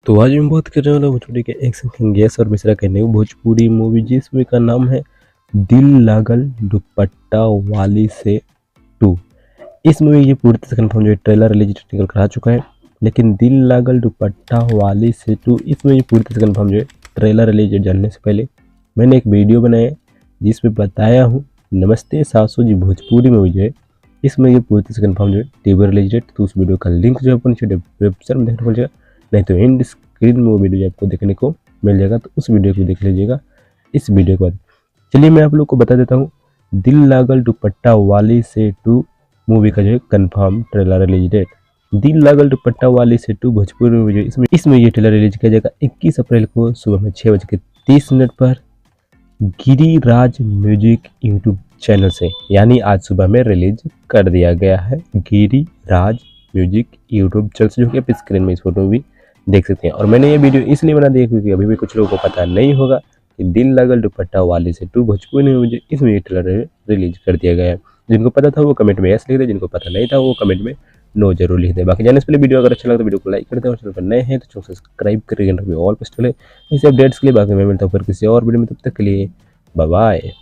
तो आज मैं बात कर रहे वाला भोजपुरी के एक्शन किंग यश और मिश्रा के न्यू भोजपुरी मूवी जिस मूवी का नाम है दिल लागल दुपट्टा वाली से 2। इस मूवी की पूरी तरह से कंफर्म जो है ट्रेलर रिलीज निकल कर आ चुका है, लेकिन दिल लागल दुपट्टा वाली से 2 इस मूवी की पूरी तरह से कंफर्म जो है ट्रेलर रिलीज जानने से पहले मैंने एक वीडियो बनाया जिसमें बताया हूँ नमस्ते सासू जी भोजपुरी मूवी जो है इस मूवी की पूरी तरह से कंफर्म जो है टीवी रिलीज डेट। तो उस वीडियो का लिंक जो है अपन नीचे डिस्क्रिप्शन में देखने को मिलेगा, नहीं तो एंड स्क्रीन में वो वीडियो आपको देखने को मिल जाएगा, तो उस वीडियो को देख लीजिएगा। इस वीडियो के बाद चलिए मैं आप लोग को बता देता हूँ दिल लागल दुपट्टा वाली से 2 मूवी का जो है कंफर्म ट्रेलर रिलीज डेट। दिल लागल दुपट्टा वाली से 2 भोजपुरी मूवी जो इसमें ये ट्रेलर रिलीज किया जाएगा 21 अप्रैल को सुबह में 6:30 पर गिरिराज म्यूजिक यूट्यूब चैनल से, यानी आज सुबह में रिलीज कर दिया गया है गिरिराज म्यूजिक यूट्यूब चैनल से, जो कि आप स्क्रीन में इस फोटो में भी देख सकते हैं। और मैंने ये वीडियो इसलिए बना दिया क्योंकि अभी भी कुछ लोगों को पता नहीं होगा कि दिल लागल दुपट्टा वाली से 2 भोजपुरी मूवी इसमें ट्रेलर रिलीज कर दिया गया है। जिनको पता था वो कमेंट में यस लिख दे, जिनको पता नहीं था वो कमेंट में नो जरूर लिख दे। बाकी जाने से पहले वीडियो अगर अच्छा लगा तो वीडियो को लाइक कर दे और चैनल पर नए हैं तो चैनल सब्सक्राइब करिए ऑल पर चले इस अपडेट्स के लिए। बाकी मैं मिलता हूँ फिर किसी और वीडियो में, तब तक के लिए बाय बाय।